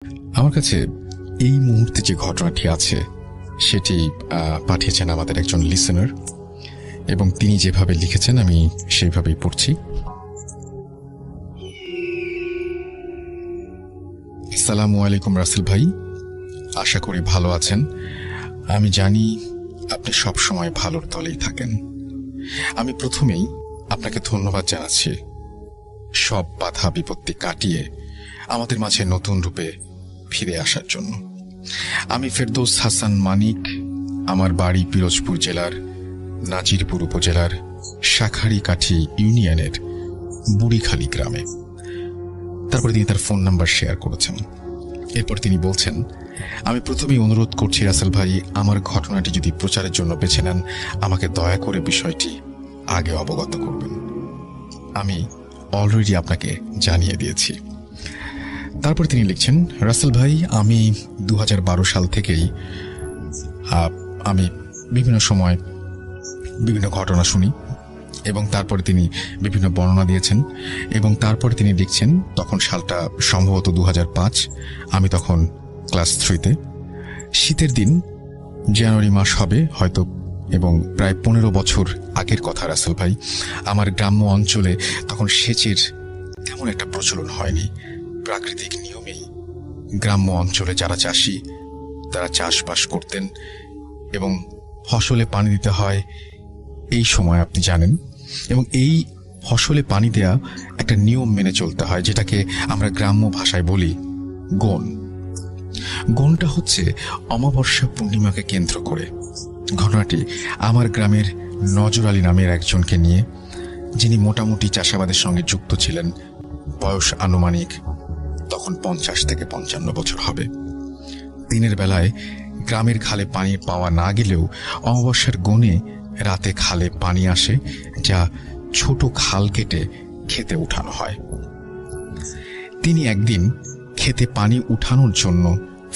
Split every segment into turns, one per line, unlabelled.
আমার কাছে এই মুহূর্তে যে ঘটনাটি আছে সেটি পাঠিয়েছেন আমাদের একজন লিসেনার, এবং তিনি যেভাবে লিখেছেন আমি সেইভাবেই পড়ছি। আসসালামু আলাইকুম রাসেল ভাই, আশা করি ভালো আছেন। আমি জানি আপনি সব সময় ভালোর দলেই থাকেন। আমি প্রথমেই আপনাকে ধন্যবাদ জানাচ্ছি সব বাধা বিপত্তি কাটিয়ে আমাদের মাঝে নতুন রূপে ফিরে আসার জন্য। আমি ফেরদৌস হাসান মানিক, আমার বাড়ি পিরোজপুর জেলার নাজিরপুর উপজেলার শাখারীকাঠি ইউনিয়নের বুড়িখালী গ্রামে। তারপরে তিনি তার ফোন নাম্বার শেয়ার করেছেন। এরপর তিনি বলছেন, আমি প্রথমেই অনুরোধ করছি রাসেল ভাই, আমার ঘটনাটি যদি প্রচারের জন্য বেছে নেন, আমাকে দয়া করে বিষয়টি আগে অবগত করবেন। আমি অলরেডি আপনাকে জানিয়ে দিয়েছি। তারপর তিনি লিখছেন, রাসেল ভাই, আমি 2012 সাল থেকেই আমি বিভিন্ন সময় বিভিন্ন ঘটনা শুনি, এবং তারপরে তিনি বিভিন্ন বর্ণনা দিয়েছেন, এবং তারপরে তিনি লিখছেন তখন সালটা সম্ভবত 2005, আমি তখন ক্লাস 3-তে। শীতের দিন, জানুয়ারি মাস হবে হয়তো, এবং প্রায় 15 বছর আগের কথা রাসেল ভাই। আমার গ্রাম্য অঞ্চলে তখন সেচের তেমন একটা প্রচলন হয়নি। প্রাকৃতিক নিয়মেই গ্রাম্য অঞ্চলে যারা চাষি তারা চাষবাস করতেন, এবং ফসলে পানি দিতে হয় এই সময় আপনি জানেন, এবং এই ফসলে পানি দেয়া একটা নিয়ম মেনে চলতে হয়, যেটাকে আমরা গ্রাম্য ভাষায় বলি গণ। গণটা হচ্ছে অমাবস্যা পূর্ণিমাকে কেন্দ্র করে। ঘটনাটি আমার গ্রামের নজর আলী নামের একজনকে নিয়ে, যিনি মোটামুটি চাষাবাদের সঙ্গে যুক্ত ছিলেন। বয়স আনুমানিক তখন 50 থেকে 55 বছর হবে। দিনের বেলায় গ্রামের খালে পানি পাওয়া না গেলেও অমাবস্যার গণে রাতে খালে পানি আসে, যা ছোট খাল কেটে খেতে উঠানো হয়। তিনি একদিন খেতে পানি উঠানোর জন্য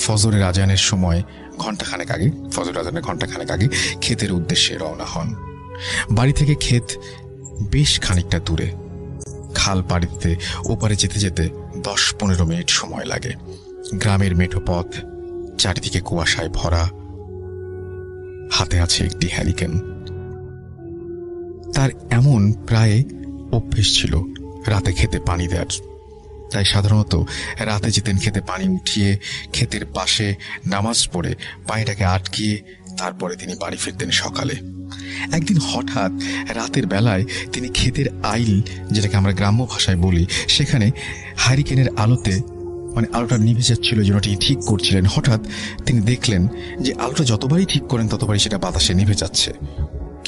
ফজরের আজানের সময় ঘণ্টাখানেক আগে ক্ষেতের উদ্দেশ্যে রওনা হন। বাড়ি থেকে ক্ষেত বেশ খানিকটা দূরে। খাল পাড়ি দিতে ওপারে যেতে যেতে 10-15 মিনিট সময় লাগে। গ্রামের মেঠো পথ, চারিদিকে কুয়াশায় ভরা। হাতে আছে একটি হ্যারিকেন। তার এমন প্রায় অভ্যেস ছিল রাতে খেতে পানি দেওয়ার, তাই সাধারণত রাতে যেতেন খেতে পানি উঠিয়ে ক্ষেতের পাশে নামাজ পড়ে পানিটাকে আটকিয়ে তারপরে তিনি বাড়ি ফিরতেন সকালে। একদিন হঠাৎ রাতের বেলায় তিনি ক্ষেতের আইল, যেটাকে আমরা গ্রাম্য ভাষায় বলি, সেখানে হ্যারিকেনের আলোতে, আলোটা নিভে যাচ্ছিল যেন তিনি ঠিক করছিলেন। হঠাৎ তিনি দেখলেন যে আলোটা যতবারই ঠিক করেন ততবারই সেটা বাতাসে নিভে যাচ্ছে,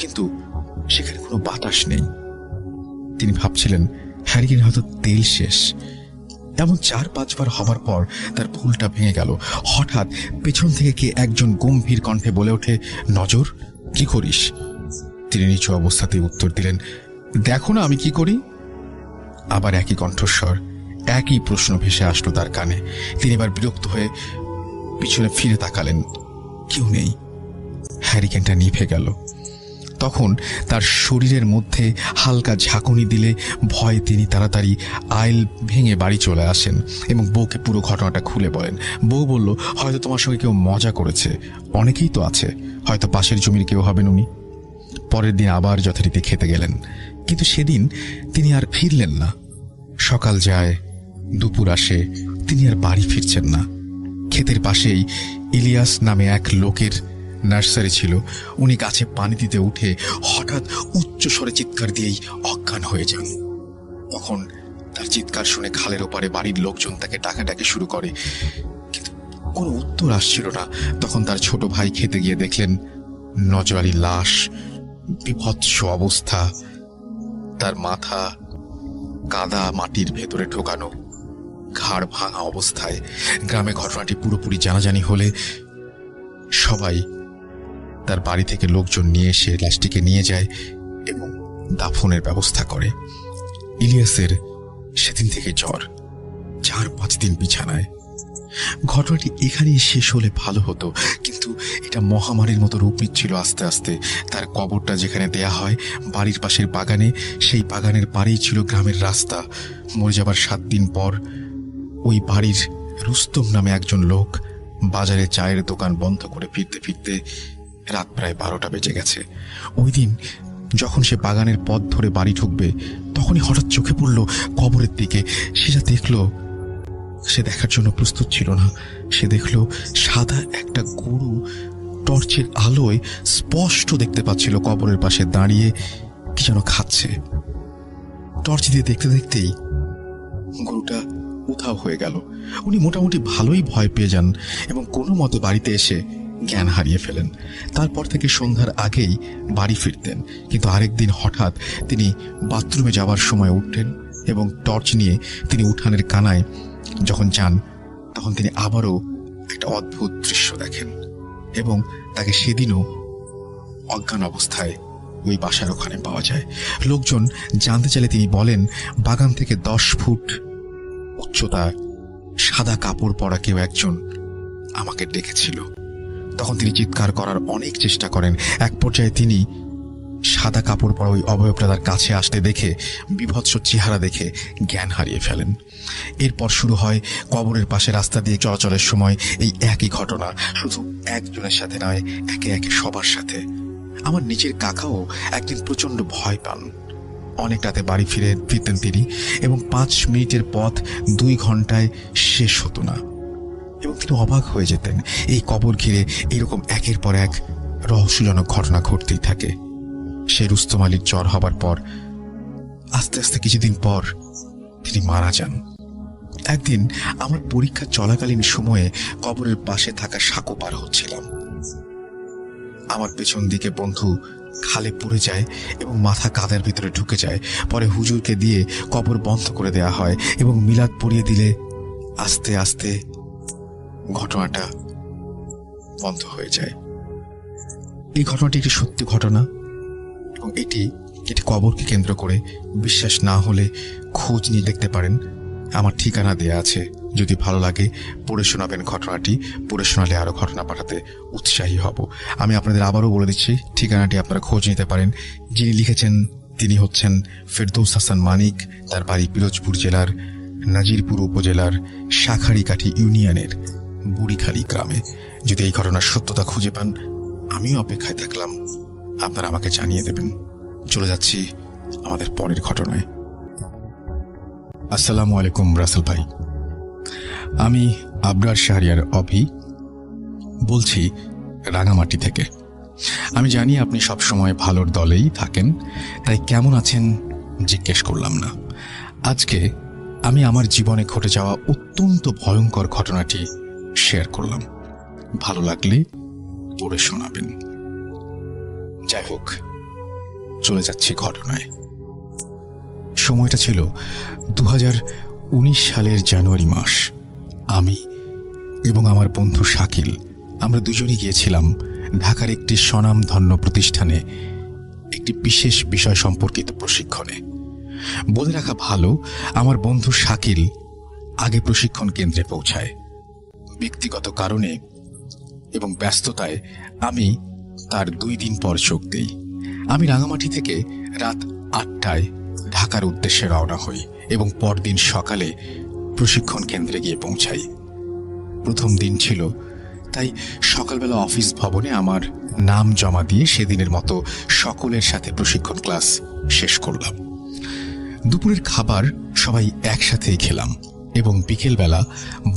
কিন্তু সেখানে কোনো বাতাস নেই। তিনি ভাবছিলেন হ্যারিকেন হয়তো তেল শেষ। এমন 4-5 বার হবার পর তার ভুলটা ভেঙে গেল। হঠাৎ পেছন থেকে কে একজন গম্ভীর কণ্ঠে বলে ওঠে, নজর, কি করিস? তিনি নিচু অবস্থাতেই উত্তর দিলেন, দেখো না আমি কি করি। আবার একই কণ্ঠস্বর, একই প্রশ্ন ভেসে আসলো তার কানে। তিনি এবার বিরক্ত হয়ে পিছনে ফিরে তাকালেন, কেউ নেই। হ্যারিকেনটা নিভে গেল। তখন তার শরীরের মধ্যে হালকা ঝাঁকুনি দিলে ভয়ে তিনি তাড়াতাড়ি আইল ভেঙে বাড়ি চলে আসেন এবং বউকে পুরো ঘটনাটা খুলে বলেন। বউ বলল, হয়তো তোমার সঙ্গে কেউ মজা করেছে, অনেকেই তো আছে, হয়তো পাশের জমির কেউ হবেন উনি। পরের দিন আবার যথারীতি খেতে গেলেন, কিন্তু সেদিন তিনি আর ফিরলেন না। সকাল যায়, দুপুর আসে, তিনি আর বাড়ি ফিরছেন না। ক্ষেতের পাশেই ইলিয়াস নামে এক লোকের নার্সারি ছিল। উনি গাছে পানি দিতে উঠে হঠাৎ উচ্চ স্বরে চিৎকার দিয়েই অজ্ঞান হয়ে যান। তখন তার চিৎকার শুনে খালের ওপারে বাড়ির লোকজন তাকে ডাকাডাকি শুরু করে, কিন্তু কোনো উত্তর আসছিল না। তখন তার ছোট ভাই খেতে গিয়ে দেখলেন নজর আলীর লাশ, বিভৎস অবস্থা, তার মাথা কাদা মাটির ভেতরে ঢোকানো, ঘাড় ভাঙা অবস্থায়। গ্রামে ঘটনাটি পুরোপুরি জানাজানি হলে সবাই তার বাড়ি থেকে লোকজন নিয়ে এসে লাশটিকে নিয়ে যায় এবং দাফনের ব্যবস্থা করে। ইলিয়াসের সেদিন থেকে জ্বর, 4-5 দিন বিছানায়। ঘটনাটি এখানেই শেষ হলে ভালো হতো, কিন্তু এটা মহামারীর মতো রূপ নিচ্ছিল আস্তে আস্তে। তার কবরটা যেখানে দেয়া হয় বাড়ির পাশের বাগানে, সেই বাগানের পাড়েই ছিল গ্রামের রাস্তা। মরে যাবার 7 দিন পর ওই বাড়ির রুস্তম নামে একজন লোক বাজারে চায়ের দোকান বন্ধ করে ফিরতে ফিরতে রাত প্রায় 12টা বেজে গেছে। ওই দিন যখন সে বাগানের পথ ধরে বাড়ি ঢুকবে, তখনই হঠাৎ চোখে পড়ল কবরের দিকে। সে যা দেখল, সে দেখার জন্য প্রস্তুত ছিল না। সে দেখল সাদা একটা গরু টর্চের আলোয় স্পষ্ট দেখতে পাচ্ছিল কবরের পাশে দাঁড়িয়ে কি যেন খাচ্ছে। টর্চ দিয়ে দেখতে দেখতেই গরুটা উধাও হয়ে গেল। উনি মোটামুটি ভালোই ভয় পেয়ে যান এবং কোনো মতে বাড়িতে এসে জ্ঞান হারিয়ে ফেলেন। তারপর থেকে সন্ধ্যার আগেই বাড়ি ফিরতেন, কিন্তু আরেকদিন হঠাৎ তিনি বাথরুমে যাওয়ার সময় উঠলেন এবং টর্চ নিয়ে তিনি উঠানের কানায় যখন যান, তখন তিনি আবারও একটা অদ্ভুত দৃশ্য দেখেন এবং তাকে সেদিনও অজ্ঞান অবস্থায় ওই বাসার ওখানে পাওয়া যায়। লোকজন জানতে চাইলে তিনি বলেন, বাগান থেকে 10 ফুট উচ্চতা সাদা কাপড় পরা কেউ একজন আমাকে ডেকেছিল। তখন তিনি চিৎকার করার অনেক চেষ্টা করেন। এক পর্যায়ে তিনি সাদা কাপড় পরা ওই অবয়বটা তার কাছে আসতে দেখে, বিভৎস চেহারা দেখে জ্ঞান হারিয়ে ফেলেন। এরপর শুরু হয় কবরের পাশে রাস্তা দিয়ে চলাচলের সময় এই একই ঘটনা, শুধু একজনের সাথে নয়, একে একে সবার সাথে। আমার নিজের কাকাও একদিন প্রচন্ড ভয় পান। অনেক রাতে বাড়ি ফিরতেন তিনি এবং 5 মিনিটের পথ 2 ঘন্টায় শেষ হতো না, এবং তিনি অবাক হয়ে যেতেন। এই কবর ঘিরে এরকম একের পর এক রহস্যজনক ঘটনা ঘটতেই থাকে। সে রুস্তম আলীর জ্বর হবার পর আস্তে আস্তে কিছুদিন পর তিনি মারা যান। একদিন আমার পরীক্ষা চলাকালীন সময়ে কবরের পাশে থাকা সাঁকো পার হচ্ছিলাম। আমার পেছন দিকে বন্ধু খালে পড়ে যায় এবং মাথা কাদের ভিতরে ঢুকে যায়। পরে হুজুরকে দিয়ে কবর বন্ধ করে দেয়া হয় এবং মিলাদ পড়িয়ে দিলে আস্তে আস্তে ঘটনাটা বন্ধ হয়ে যায়। এই ঘটনাটি একটি সত্যি ঘটনা এবং এটি কবরকে কেন্দ্র করে। বিশ্বাস না হলে খোঁজ নিয়ে দেখতে পারেন, আমার ঠিকানা দেয়া আছে। যদি ভালো লাগে পড়ে শোনাবেন ঘটনাটি। পড়ে শোনালে আরো ঘটনা পাঠাতে উৎসাহী হব। আমি আপনাদের আবারও বলে দিচ্ছি, ঠিকানাটি আপনারা খোঁজ নিতে পারেন। যিনি লিখেছেন তিনি হচ্ছেন ফেরদৌস হাসান মানিক। তার বাড়ি পিরোজপুর জেলার নাজিরপুর উপজেলার শাখারিকাঠি ইউনিয়নের বুড়িখালী গ্রামে। যদি এই ঘটনার সত্যতা খুঁজে পান, আমিও অপেক্ষায় থাকলাম, আপনারা আমাকে জানিয়ে দেবেন। চলে যাচ্ছি আমাদের পরের ঘটনায়। আসসালামু আলাইকুম রাসেল ভাই, আমি আবরার শাহরিয়ার অভি বলছি রাঙামাটি থেকে। আমি জানি আপনি সবসময় ভালোর দলেই থাকেন, তাই কেমন আছেন জিজ্ঞেস করলাম না। আজকে আমি আমার জীবনে ঘটে যাওয়া অত্যন্ত ভয়ঙ্কর ঘটনাটি শেয়ার করলাম। ভালো লাগলে পড়ে শোনাবেন। যাই হোক, চলে যাচ্ছি ঘটনায়। সময়টা ছিল 2019 সালের জানুয়ারি মাস। আমি এবং আমার বন্ধু শাকিল, আমরা দুজনই গিয়েছিলাম ঢাকার একটি স্বনামধন্য প্রতিষ্ঠানে একটি বিশেষ বিষয় সম্পর্কিত প্রশিক্ষণে। বলে রাখা ভালো, আমার বন্ধু শাকিল আগে প্রশিক্ষণ কেন্দ্রে পৌঁছায়। ব্যক্তিগত কারণে এবং ব্যস্ততায় আমি তার 2 দিন পর যোগ দেই। আমি রাঙামাটি থেকে রাত 8টায় ঢাকার উদ্দেশ্যে রওনা হই এবং পরদিন সকালে প্রশিক্ষণ কেন্দ্রে গিয়ে পৌঁছাই। প্রথম দিন ছিল, তাই সকালবেলা অফিস ভবনে আমার নাম জমা দিয়ে সেদিনের মতো সকলের সাথে প্রশিক্ষণ ক্লাস শেষ করলাম। দুপুরের খাবার সবাই একসাথেই খেলাম এবং বিকেলবেলা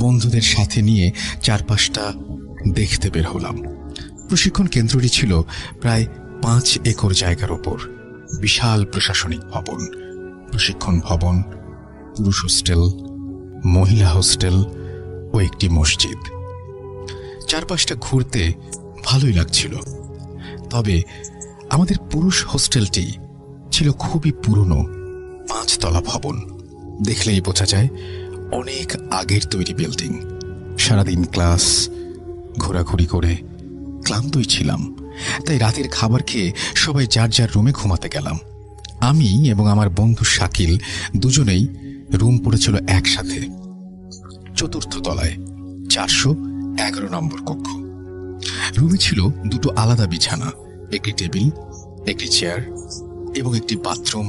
বন্ধুদের সাথে নিয়ে চারপাশটা দেখতে বের হলাম। প্রশিক্ষণ কেন্দ্রটি ছিল প্রায় 5 একর জায়গার ওপর। বিশাল প্রশাসনিক ভবন, প্রশিক্ষণ ভবন, পুরুষ হোস্টেল, মহিলা হোস্টেল ও একটি মসজিদ। চারপাশটা ঘুরতে ভালোই লাগছিল। তবে আমাদের পুরুষ হোস্টেলটি ছিল খুবই পুরনো 5 তলা ভবন। দেখলেই বোঝা যায় অনেক আগের তৈরি বিল্ডিং। সারাদিন ক্লাস ঘোরাঘুরি করে ক্লান্তই ছিলাম, তাই রাতের খাবার খেয়ে সবাই যার যার রুমে ঘুমাতে গেলাম। আমি এবং আমার বন্ধু শাকিল দুজনেই রুম পড়েছিল একসাথে 4র্থ তলায় 411 নম্বর কক্ষ। রুমে ছিল 2টো আলাদা বিছানা, একটি টেবিল, একটি চেয়ার এবং একটি বাথরুম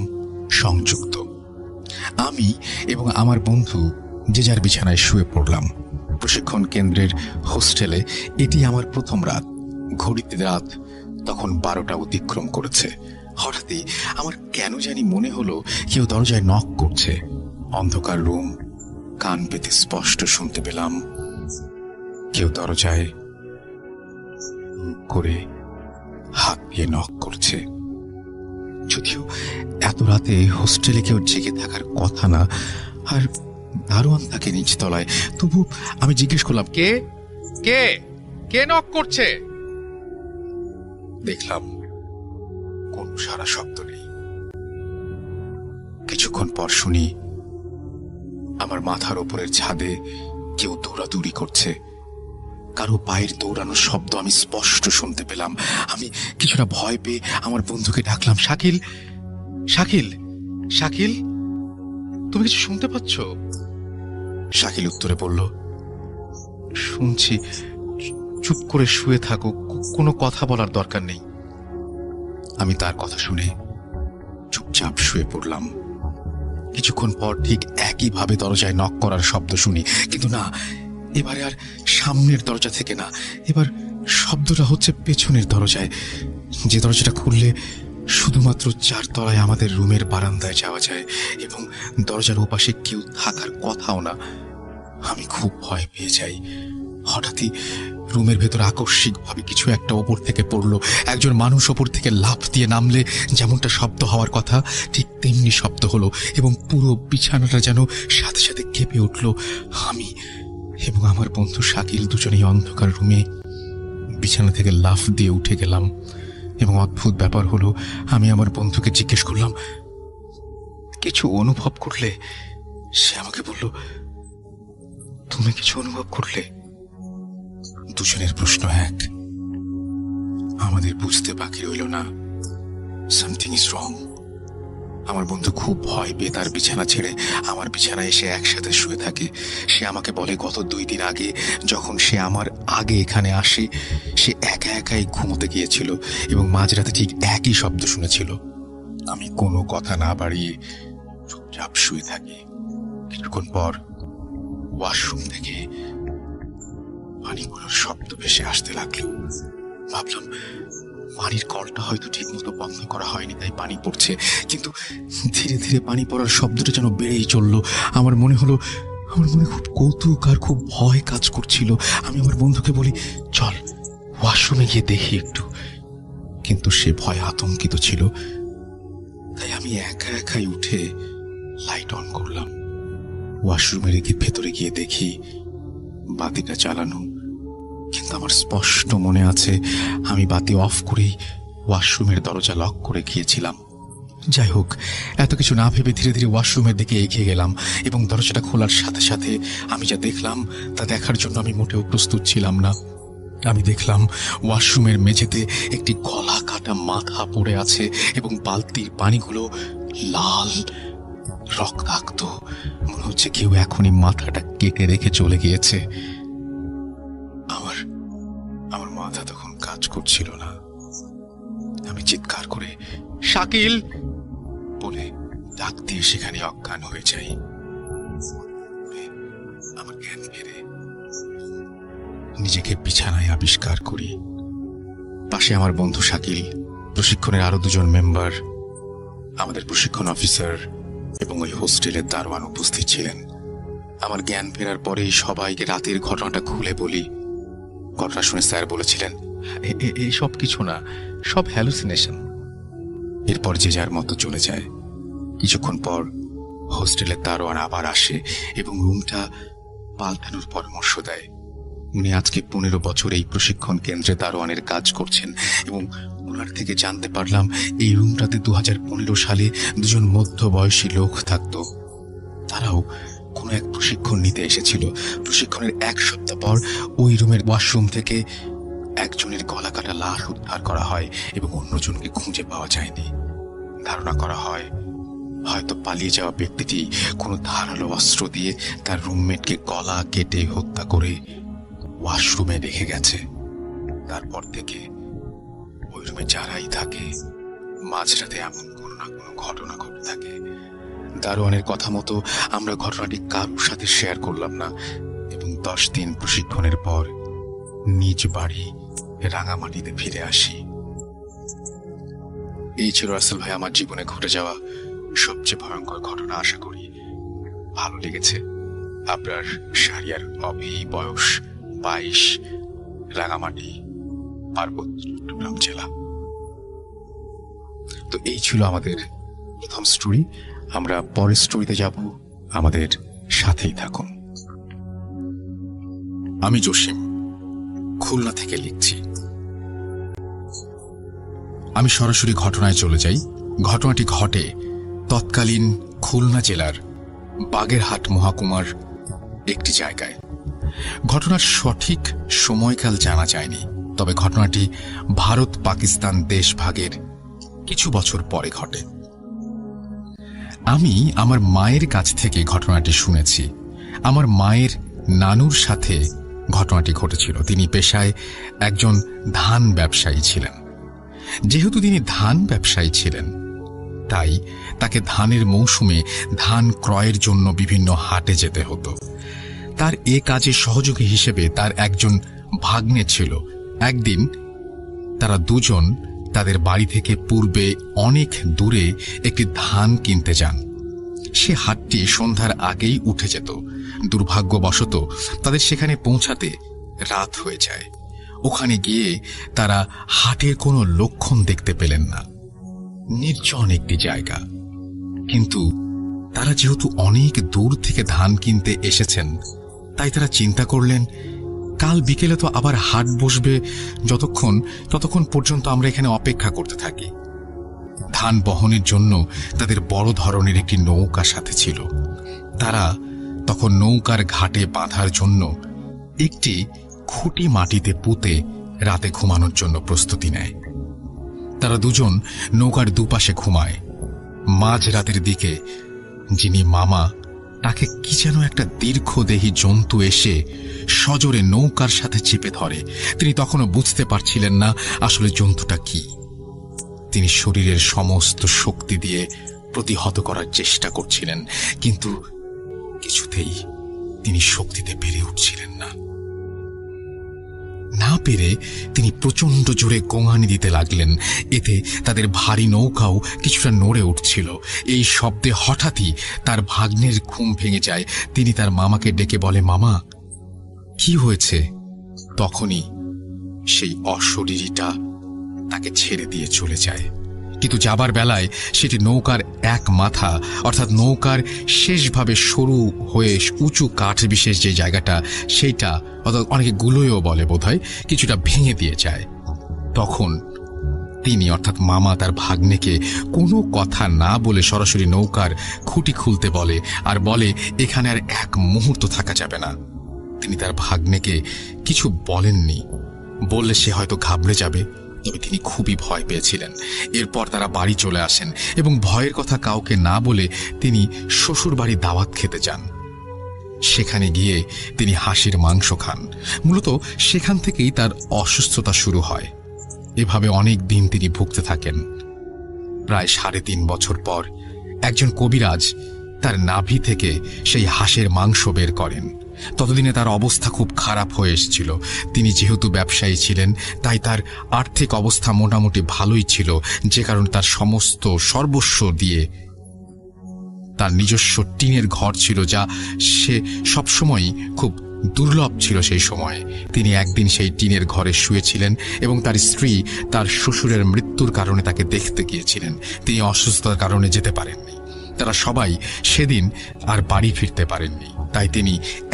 সংযুক্ত। আমি এবং আমার বন্ধু যে যার বিছানায় শুয়ে পড়লাম। প্রশিক্ষণ কেন্দ্রের হোস্টেলে এটি আমার প্রথম রাত। ঘড়িতে রাত তখন 12টা অতিক্রম করেছে। হঠাৎই আমার কেন জানি মনে হলো কেউ দরজায় নক করছে। অন্ধকার রুম, কান পেতে স্পষ্ট শুনতে পেলাম কেউ দরজায় করে হাত দিয়ে নক করছে। যদিও এত রাতে হোস্টেলে কেউ জেগে থাকার কথা না, আর দারোয়ান থাকে নিচতলায়, তবু আমি জিজ্ঞেস করলাম,
কে কে কে নক করছে?
দেখলাম কোন সারা শব্দ নেই। কিছুক্ষণ পর শুনি আমার মাথার ওপরের ছাদে কেউ দৌড়াদৌড়ি করছে। কারো পায়ের দৌড়ানোর শব্দ আমি স্পষ্ট শুনতে পেলাম। আমি কিছুটা ভয় পেয়ে আমার বন্ধুকে ডাকলাম, শাকিল, শাকিল, শাকিল, তুমি কিছু শুনতে পাচ্ছ? শাকিল উত্তরে বলল, শুনছি, চুপ করে শুয়ে থাকো, কোনো কথা বলার দরকার নেই। আমি তার কথা শুনে চুপচাপ শুয়ে পড়লাম। কিছুক্ষণ পর ঠিক একইভাবে দরজায় নক করার শব্দ শুনি, কিন্তু না, এবারে আর সামনের দরজা থেকে না, এবার শব্দটা হচ্ছে পেছনের দরজায়, যে দরজাটা খুললে শুধুমাত্র 4 তলায় আমাদের রুমের বারান্দায় যাওয়া যায়, এবং দরজার ওপাশে কেউ থাকার কথাও না। আমি খুব ভয় পেয়ে যাই। হঠাৎই রুমের ভেতর আকস্মিকভাবে কিছু একটা ওপর থেকে পড়লো। একজন মানুষ ওপর থেকে লাফ দিয়ে নামলে যেমনটা শব্দ হওয়ার কথা, ঠিক তেমনি শব্দ হলো, এবং পুরো বিছানাটা যেন সাথে সাথে কেঁপে উঠল। আমি এবং আমার বন্ধু শাকিল দুজনেই অন্ধকার রুমে বিছানা থেকে লাফ দিয়ে উঠে গেলাম। এবং অদ্ভুত ব্যাপার হলো, আমি আমার বন্ধুকে জিজ্ঞেস করলাম, কিছু অনুভব করলে? সে আমাকে বলল, তুমি কিছু অনুভব করলে? দুজনের প্রশ্ন এক। আমাদের বুঝতে বাকি রইল না, সামথিং ইজ রং। আমার বন্ধু খুব ভয় পেয়ে তার বিছানা ছেড়ে আমার বিছানায় এসে একসাথে শুয়ে থাকে। সে আমাকে বলে, গত 2 দিন আগে যখন সে আমার আগে এখানে আসে, সে একা একাই ঘুমোতে গিয়েছিল এবং মাঝরাতে ঠিক একই শব্দ শুনেছিল। আমি কোনো কথা না বাড়িয়ে চুপচাপ শুয়ে থাকি। কিছুক্ষণ পর ওয়াশরুম থেকে পানিগুলোর শব্দ ভেসে আসতে লাগলো। ভাবলাম পানির কলটা হয়তো ঠিক মতো বন্ধ করা হয়নি, তাই পানি পড়ছে। কিন্তু ধীরে ধীরে পানি পড়ার শব্দটা যেন বেড়েই চলল। আমার মনে খুব কৌতুক আর খুব ভয় কাজ করছিল। আমি আমার বন্ধুকে বলি, চল ওয়াশরুমে গিয়ে দেখি একটু। কিন্তু সে ভয় আতঙ্কিত ছিল, তাই আমি একা একাই উঠে লাইট অন করলাম। ওয়াশরুমের ভেতরে গিয়ে দেখি বাতিটা চালানো, কিন্তু আমার স্পষ্ট মনে আছে আমি বাতি অফ করেই ওয়াশরুমের দরজা লক করে গিয়েছিলাম। যাই হোক, এত কিছু না ভেবে ধীরে ধীরে ওয়াশরুমের দিকে এগিয়ে গেলাম, এবং দরজাটা খোলার সাথে সাথে আমি যা দেখলাম তা দেখার জন্য আমি মোটেও প্রস্তুত ছিলাম না। আমি দেখলাম ওয়াশরুমের মেঝেতে একটি গলা কাটা মাথা পড়ে আছে, এবং বালতির পানিগুলো লাল, রক্তাক্ত। মনে হচ্ছে কেউ এখনই মাথাটা কেটে রেখে চলে গিয়েছে। আমার মাথা তখন কাজ করছিল না। আমি চিৎকার করে শাকিল বলে ডাক দিয়ে সেখানে অজ্ঞান হয়ে যাই। আমার জ্ঞান ফেরে নিজেকে বিছানায় আবিষ্কার করি। পাশে আমার বন্ধু শাকিল, প্রশিক্ষণের আরো 2 জন মেম্বার, আমাদের প্রশিক্ষণ অফিসার এবং ওই হোস্টেলের দারোয়ান উপস্থিত ছিলেন। আমার জ্ঞান ফেরার পরেই সবাইকে রাতের ঘটনাটা খুলে বলি। ঘটনা শুনে স্যার বলেছিলেন, এই সব কিছু না, সব হ্যালুসিনেশন। এরপর যে যার মতো চলে যায়। কিছুক্ষণ পর হোস্টেলের দারোয়ান আবার আসে এবং রুমটা পাল্টানোর পরামর্শ দেয়। উনি আজকে 15 বছর এই প্রশিক্ষণ কেন্দ্রে দারোয়ানের কাজ করছেন, এবং ওনার থেকে জানতে পারলাম এই রুমটাতে 2015 সালে 2 জন মধ্যবয়সী লোক থাকত। তারাও কোনো এক প্রশিক্ষণ নিতে এসেছিল। প্রশিক্ষণের 1 সপ্তাহ পর ওই রুমের ওয়াশরুম থেকে একজনের গলা কাটা লাশ উদ্ধার করা হয়, এবং অন্যজনকে খুঁজে পাওয়া যায়নি। ধারণা করা হয় হয়তো পালিয়ে যাওয়া ব্যক্তিটি কোনো ধারালো অস্ত্র দিয়ে তার রুমমেটকে গলা কেটে হত্যা করে ওয়াশরুমে রেখে গেছে। তারপর থেকে ওই রুমে যারাই থাকে মাঝরাতে এমন কোনো না কোনো ঘটনা ঘটে থাকে। দারোয়ানের কথা মতো আমরা ঘটনাটি কারোর সাথে শেয়ার করলাম না, এবং 10 দিন প্রশিক্ষণের পর নিজ বাড়ি রাঙামাটিতে ফিরে আসি। এই ছিল রাসেল ভাই আমার জীবনে ঘটে যাওয়া সবচেয়ে ভয়ঙ্কর ঘটনা। আশা করি ভালো লেগেছে। আপনার শাহরিয়ার অভি, বয়স 22, রাঙামাটি, পার্বত্য চট্টগ্রাম জেলা। তো এই ছিল আমাদের প্রথম স্টোরি। আমরা পরের স্টোরিতে যাব, আমাদের সাথেই থাকুন। আমি জসিম, খুলনা থেকে লিখছি। আমি সরাসরি ঘটনায় চলে যাই। ঘটনাটি ঘটে তৎকালীন খুলনা জেলার বাগেরহাট মহকুমার একটি জায়গায়। ঘটনার সঠিক সময়কাল জানা যায়নি, তবে ঘটনাটি ভারত পাকিস্তান দেশ ভাগের কিছু বছর পরে ঘটে। আমি আমার মায়ের কাছ থেকে ঘটনাটি শুনেছি। আমার মায়ের নানুর সাথে ঘটনাটি ঘটেছিল। তিনি পেশায় একজন ধান ব্যবসায়ী ছিলেন। যেহেতু তিনি ধান ব্যবসায়ী ছিলেন, তাই তাকে ধানের মৌসুমে ধান ক্রয়ের জন্য বিভিন্ন হাটে যেতে হতো। তার এ কাজে সহযোগী হিসেবে তার একজন ভাগ্নে ছিল। একদিন তারা দুজন তাদের বাড়ি থেকে পূর্বে অনেক দূরে একটি ধান কিনতে যান। সে হাটটি সন্ধ্যার আগেই উঠে যেত। দুর্ভাগ্যবশত তাদের সেখানে পৌঁছাতে রাত হয়ে যায়। ওখানে গিয়ে তারা হাটের কোনো লক্ষণ দেখতে পেলেন না। নির্জন একটি জায়গা, কিন্তু তারা যেহেতু অনেক দূর থেকে ধান কিনতে এসেছেন, তাই তারা চিন্তা করলেন কাল বিকেলে তো আবার হাট বসবে, ততক্ষণ পর্যন্ত আমরা এখানে অপেক্ষা করতে থাকি। ধান বহনের জন্য তাদের বড় ধরনের একটি নৌকা সাথে ছিল। তারা তখন নৌকার ঘাটে বাঁধার জন্য একটি খুঁটি মাটিতে পুঁতে রাতে ঘুমানোর জন্য প্রস্তুতি নেয়। তারা দুজন নৌকার দুপাশে ঘুমায়। মাঝ রাতের দিকে যিনি মামা, তাকে কি যেন একটা দীর্ঘদেহী জন্তু এসে সজোরে নৌকার সাথে চেপে ধরে। তিনি তখনও বুঝতে পারছিলেন না আসলে জন্তুটা কি। তিনি শরীরের সমস্ত শক্তি দিয়ে প্রতিহত করার চেষ্টা করছিলেন, কিন্তু কিছুতেই তিনি শক্তিতে পেরে উঠছিলেন না। না পেরে তিনি প্রচন্ড জোরে গোঙানি দিতে লাগলেন। এতে তাদের ভারী নৌকাও কিছুটা নড়ে উঠছিল। এই শব্দে হঠাৎই তার ভাগ্নের ঘুম ভেঙে যায়। তিনি তার মামাকে ডেকে বলে, মামা কি হয়েছে? তখনই সেই অশরীরীটা তাকে ছেড়ে দিয়ে চলে যায়। কিন্তু যাবার বেলায় সেটি নৌকার এক মাথা, অর্থাৎ নৌকার শেষভাবে সরু হয়ে উঁচু কাঠ বিশেষ যে জায়গাটা, সেইটা অর্থাৎ অনেকে গুলোয়ও বলে বোধহয়, কিছুটা ভেঙে দিয়ে যায়। তখন তিনি অর্থাৎ মামা তার ভাগ্নেকে কোনো কথা না বলে সরাসরি নৌকার খুঁটি খুলতে বলে, আর বলে এখানে আর এক মুহূর্ত থাকা যাবে না। তিনি তার ভাগ্নেকে কিছু বলেননি, বললে সে হয়তো ঘাবড়ে যাবে, তবে তিনি খুবই ভয় পেয়েছিলেন। এরপর তারা বাড়ি চলে আসেন এবং ভয়ের কথা কাউকে না বলে তিনি শ্বশুর বাড়ি দাওয়াত খেতে যান। সেখানে গিয়ে তিনি হাঁসের মাংস খান। মূলত সেখান থেকেই তার অসুস্থতা শুরু হয়। এভাবে অনেক দিন তিনি ভুগতে থাকেন। প্রায় 3.5 বছর পর একজন কবিরাজ তার নাভি থেকে সেই হাঁসের মাংস বের করেন। ততদিনে তার অবস্থা খুব খারাপ হয়ে এসেছিল। তিনি যেহেতু ব্যবসায়ী ছিলেন, তাই তার আর্থিক অবস্থা মোটামুটি ভালোই ছিল, যে কারণে তার সমস্ত সর্বস্ব দিয়ে তার নিজস্ব টিনের ঘর ছিল, যা সে সবসময় খুব দুর্লভ ছিল সেই সময়ে। তিনি একদিন সেই টিনের ঘরে শুয়েছিলেন এবং তার স্ত্রী তার শ্বশুরের মৃত্যুর কারণে তাকে দেখতে গিয়েছিলেন। তিনি অসুস্থতার কারণে যেতে পারেননি। তারা সবাই সেদিন আর বাড়ি ফিরতে পারেননি, তাই তিনি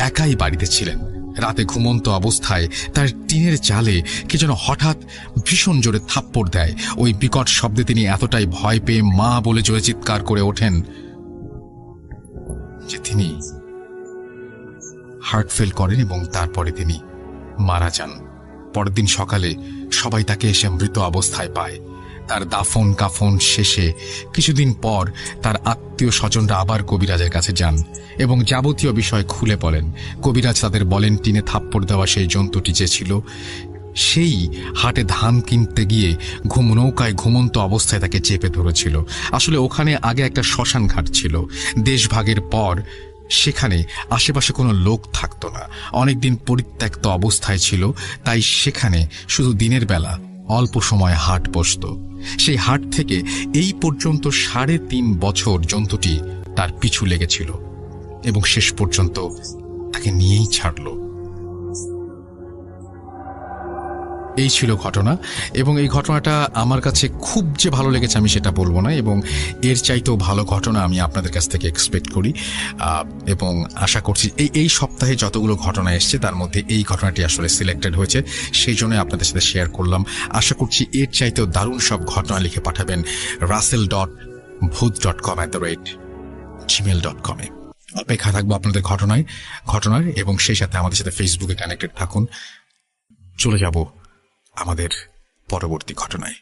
একাই বাড়িতে ছিলেন। রাতে ঘুমন্ত অবস্থায় তার টিনের চালে কে যেন হঠাৎ ভীষণ জোরে থাপ্পড় দেয়। ওই বিকট শব্দে তিনি এতটাই ভয় পেয়ে মা বলে জোরে চিৎকার করে ওঠেন যে তিনি হার্ট ফেল করেন এবং তারপরে তিনি মারা যান। পরের দিন সকালে সবাই তাকে এসে মৃত অবস্থায় পায়। তার দাফন কাফন শেষে কিছুদিন পর তার আত্মীয় স্বজনরা আবার কবিরাজের কাছে যান এবং যাবতীয় বিষয় খুলে বলেন। কবিরাজ তাদের বলেন টিনে থাপ্পড় দেওয়া সেই জন্তুটি যে ছিল, সেই হাটে ধান কিনতে গিয়ে নৌকায় ঘুমন্ত অবস্থায় তাকে চেপে ধরেছিল। আসলে ওখানে আগে একটা শ্মশান ঘাট ছিল। দেশভাগের পর সেখানে আশেপাশে কোনো লোক থাকতো না, অনেকদিন পরিত্যক্ত অবস্থায় ছিল। তাই সেখানে শুধু দিনের বেলা অল্প সময় হাট বসত। সেই হাট থেকে এই পর্যন্ত 3.5 বছর জন্তুটি তার পিছু লেগেছিল এবং শেষ পর্যন্ত তাকে নিয়েই ছাড়ল। এই ছিল ঘটনা, এবং এই ঘটনাটা আমার কাছে খুব যে ভালো লেগেছে আমি সেটা বলবো না, এবং এর চাইতেও ভালো ঘটনা আমি আপনাদের কাছ থেকে এক্সপেক্ট করি। এবং আশা করছি এই সপ্তাহে যতগুলো ঘটনা এসছে তার মধ্যে এই ঘটনাটি আসলে সিলেক্টেড হয়েছে, সেই জন্য আপনাদের সাথে শেয়ার করলাম। আশা করছি এর চাইতেও দারুণ সব ঘটনা লিখে পাঠাবেন russell.booth.com@gmail.com এ। অপেক্ষা থাকবো আপনাদের ঘটনার, এবং সেই সাথে আমাদের সাথে ফেসবুকে কানেক্টেড থাকুন। চলে যাব আমাদের পরবর্তী ঘটনায়।